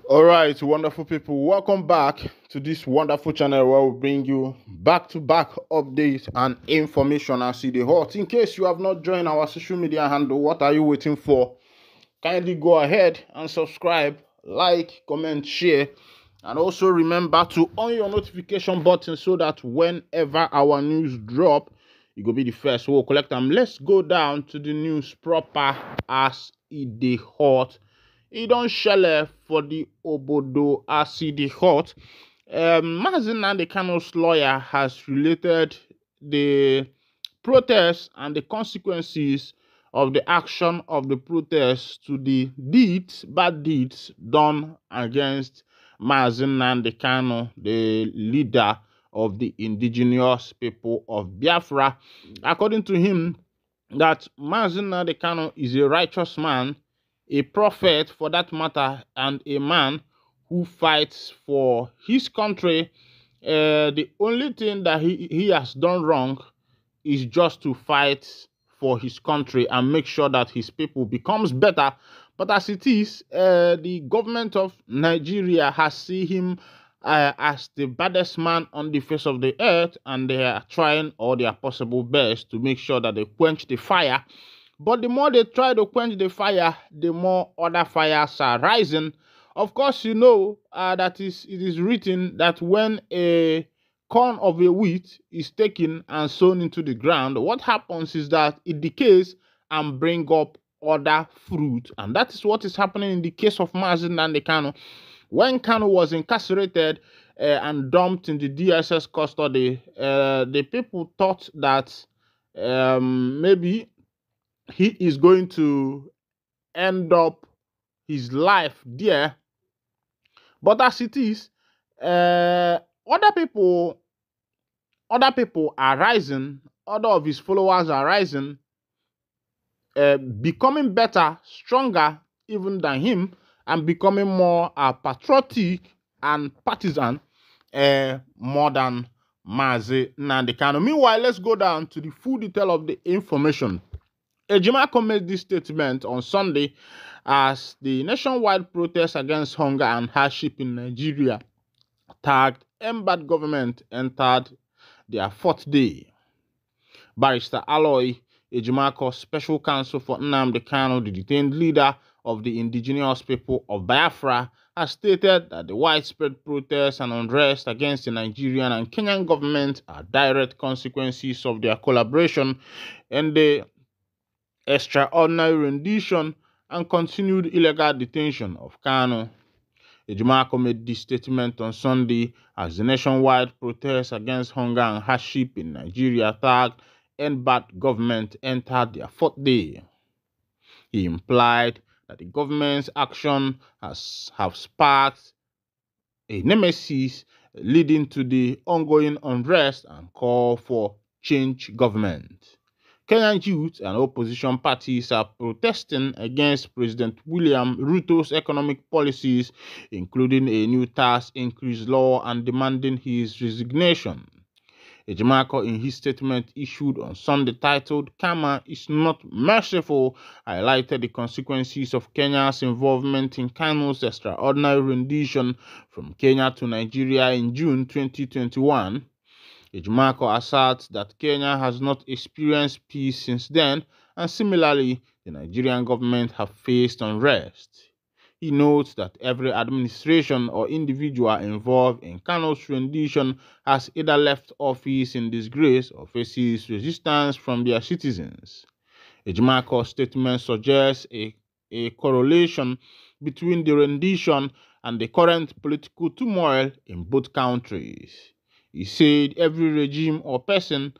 All right, wonderful people, welcome back to this wonderful channel where we bring you back-to-back updates and information as it is hot. In case you have not joined our social media handle, what are you waiting for? Kindly go ahead and subscribe, like, comment, share, and also remember to on your notification button so that whenever our news drop, you go be the first. So we'll collect them. Let's go down to the news proper as it is hot. It don't shell for the obodo as it is hot. Mazi Nnamdi Kanu'S lawyer has related the protests and the consequences of the action of the protests to the bad deeds done against Mazi Nnamdi Kanu, the leader of the indigenous people of Biafra. According to him, that Mazi Nnamdi Kanu is a righteous man, a prophet for that matter, and a man who fights for his country. The only thing that he has done wrong is just to fight for his country and make sure that his people becomes better. But as it is, the government of Nigeria has seen him as the baddest man on the face of the earth, and they are trying all their possible best to make sure that they quench the fire. But the more they try to quench the fire, the more other fires are rising. Of course, you know that it is written that when a corn of a wheat is taken and sown into the ground, what happens is that it decays and bring up other fruit. And that is what is happening in the case of Mazi Nnamdi Kanu. When Kanu was incarcerated and dumped in the DSS custody, the people thought that maybe he is going to end up his life there. But as it is, other people are rising, other of his followers are rising, becoming better, stronger even than him, and becoming more patriotic and partisan more than Mazi Nnamdi Kanu. Meanwhile, let's go down to the full detail of the information. Ejimako made this statement on Sunday as the nationwide protest against hunger and hardship in Nigeria, tagged Nnamdi government, entered their fourth day. Barrister Aloy Ejimako, special counsel for Nnamdi Kanu, the detained leader of the indigenous people of Biafra, has stated that the widespread protests and unrest against the Nigerian and Kenyan government are direct consequences of their collaboration in the extraordinary rendition and continued illegal detention of Kanu. Ejimako made this statement on Sunday as the nationwide protest against hunger and hardship in Nigeria, tagged Nnamdi government, entered their fourth day. He implied that the government's action have sparked a nemesis leading to the ongoing unrest and call for change government. Kenyan youth and opposition parties are protesting against President William Ruto's economic policies, including a new tax increase law, and demanding his resignation. Ejimako, in his statement issued on Sunday titled "Karma is Not Merciful," highlighted the consequences of Kenya's involvement in Kanu's extraordinary rendition from Kenya to Nigeria in June 2021. Ejimako asserts that Kenya has not experienced peace since then, and similarly, the Nigerian government have faced unrest. He notes that every administration or individual involved in Kanu's rendition has either left office in disgrace or faces resistance from their citizens. Ejimako's statement suggests a correlation between the rendition and the current political turmoil in both countries. He said every regime or person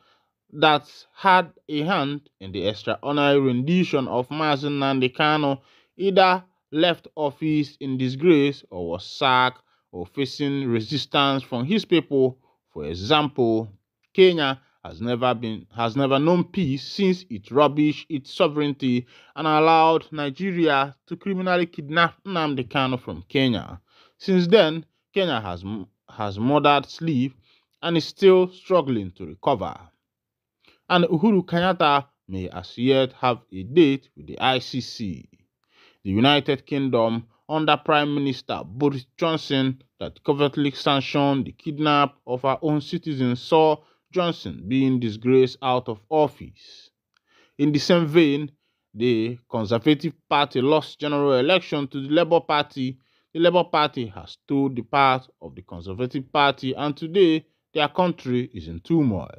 that had a hand in the extraordinary rendition of Mazi Nnamdi Kanu either left office in disgrace or was sacked or facing resistance from his people. For example, Kenya has never known peace since it rubbished its sovereignty and allowed Nigeria to criminally kidnap Nnamdi Kanu from Kenya. Since then, Kenya has murdered slaves and is still struggling to recover. And Uhuru Kenyatta may as yet have a date with the ICC. The United Kingdom under Prime Minister Boris Johnson that covertly sanctioned the kidnap of our own citizens saw Johnson being disgraced out of office. In the same vein, the Conservative Party lost general election to the Labour Party. The Labour Party has stood the path of the Conservative Party, and today their country is in turmoil.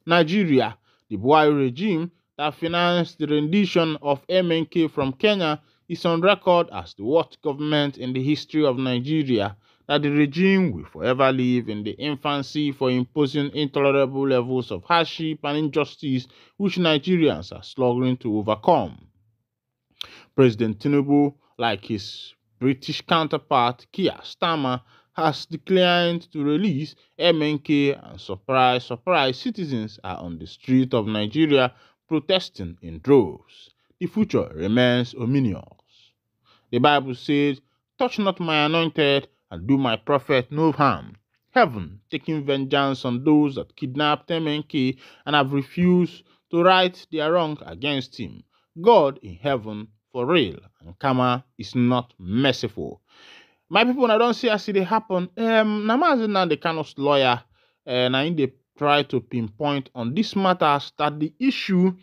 Nigeria, the Buhari regime that financed the rendition of MNK from Kenya, is on record as the worst government in the history of Nigeria, that the regime will forever live in the infancy for imposing intolerable levels of hardship and injustice which Nigerians are struggling to overcome. President Tinubu, like his British counterpart Keir Starmer, has declined to release MNK, and surprise, surprise, citizens are on the street of Nigeria protesting in droves. The future remains ominous. The Bible says, "Touch not my anointed, and do my prophet no harm." Heaven taking vengeance on those that kidnapped MNK and have refused to right their wrong against him. God in heaven for real, and karma is not merciful. My people, I don't see as it happen. Mazi the Kanu'S lawyer, and I they try to pinpoint on this matters that the issue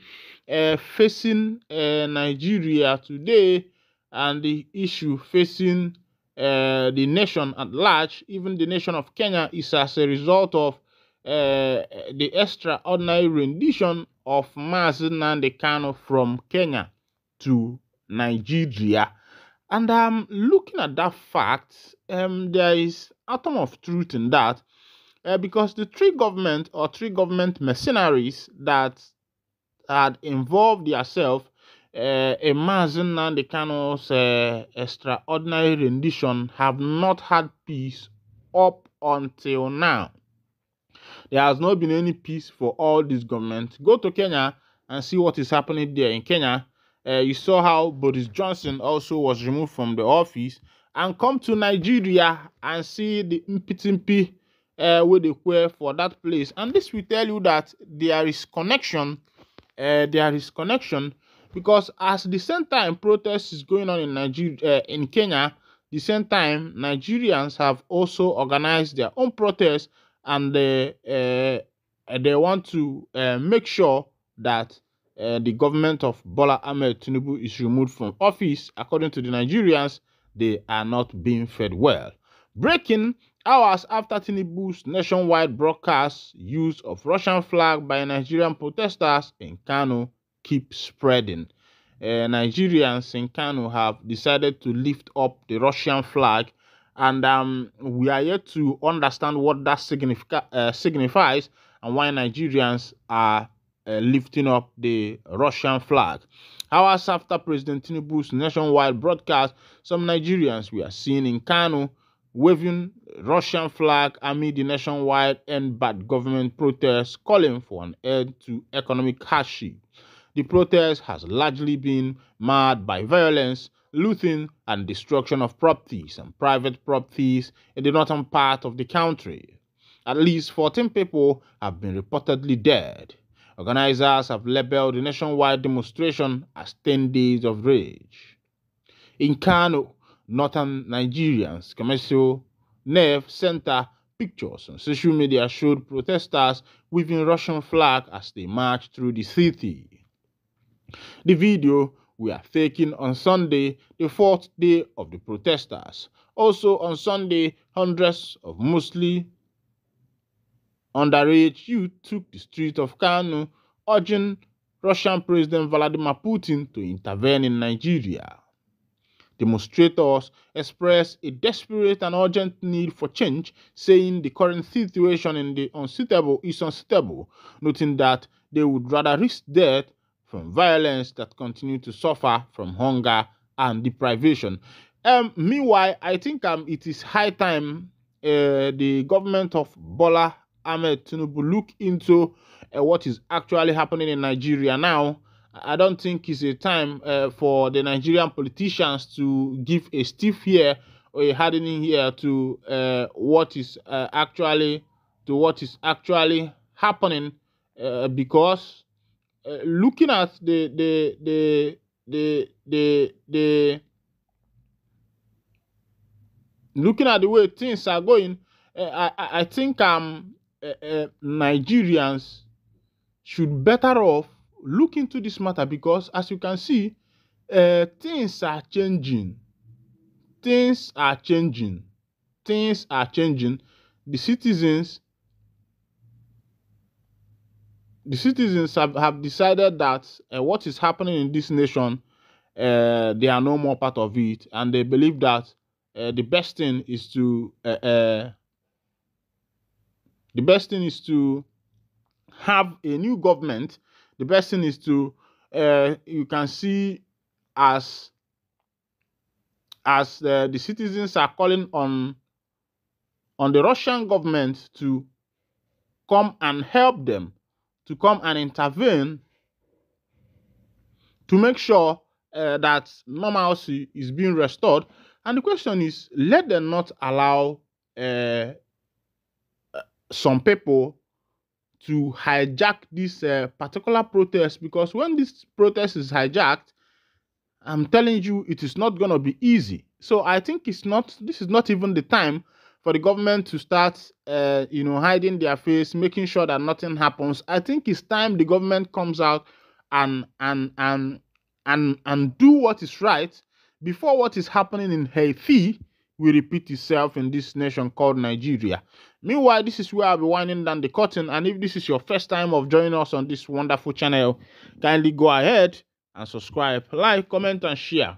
facing Nigeria today and the issue facing the nation at large, even the nation of Kenya, is as a result of the extraordinary rendition of Mazi Nnamdi Kanu from Kenya to Nigeria. And looking at that fact, there is atom of truth in that, because the three government mercenaries that had involved themselves in Mazi Nnamdi Kanu's extraordinary rendition have not had peace up until now. There has not been any peace for all these governments. Go to Kenya and see what is happening there in Kenya. You saw how Boris Johnson also was removed from the office, and come to Nigeria and see the impy where they were for that place. And this will tell you that there is connection. There is connection, because as the same time protest is going on in Nigeria, in Kenya, the same time Nigerians have also organized their own protests, and they want to make sure that the government of Bola Ahmed Tinubu is removed from office. According to the Nigerians, they are not being fed well. Breaking hours after Tinubu's nationwide broadcast use of Russian flag by Nigerian protesters in Kano keep spreading. Nigerians in Kano have decided to lift up the Russian flag, and we are yet to understand what that signifies and why Nigerians are lifting up the Russian flag. Hours after President Tinubu's nationwide broadcast, some Nigerians were seen in Kano waving Russian flag amid the nationwide end bad government protests calling for an end to economic hardship. The protest has largely been marred by violence, looting, and destruction of properties and private properties in the northern part of the country. At least 14 people have been reportedly dead. Organizers have labeled the nationwide demonstration as 10 days of rage. In Kano, northern Nigerians, commercial nerve center, pictures on social media showed protesters waving Russian flag as they marched through the city. The video were taken on Sunday, the fourth day of the protesters. Also on Sunday, hundreds of mostly underage youth took the streets of Kano, urging Russian President Vladimir Putin to intervene in Nigeria. Demonstrators expressed a desperate and urgent need for change, saying the current situation in the is unsuitable, noting that they would rather risk death from violence that continue to suffer from hunger and deprivation. Meanwhile, I think it is high time the government of Bola Ahmed Tinubu look into what is actually happening in Nigeria now. I don't think it's a time for the Nigerian politicians to give a stiff ear or a hardening ear to what is actually happening, because looking at the looking at the way things are going, I think Nigerians should better off look into this matter, because as you can see, things are changing. Things are changing. Things are changing. The citizens, have decided that what is happening in this nation, they are no more part of it, and they believe that the best thing is to have a new government. The best thing is to you can see, as the citizens are calling on the Russian government to come and help them, to come and intervene, to make sure that normalcy is being restored. And the question is, let them not allow some people to hijack this particular protest, because when this protest is hijacked, I'm telling you, it is not going to be easy. So I think this is not even the time for the government to start, hiding their face, making sure that nothing happens. I think it's time the government comes out and do what is right, before what is happening in Haiti will repeat itself in this nation called Nigeria. Meanwhile, this is where I'll be winding down the curtain. And if this is your first time of joining us on this wonderful channel, kindly go ahead and subscribe, like, comment, and share.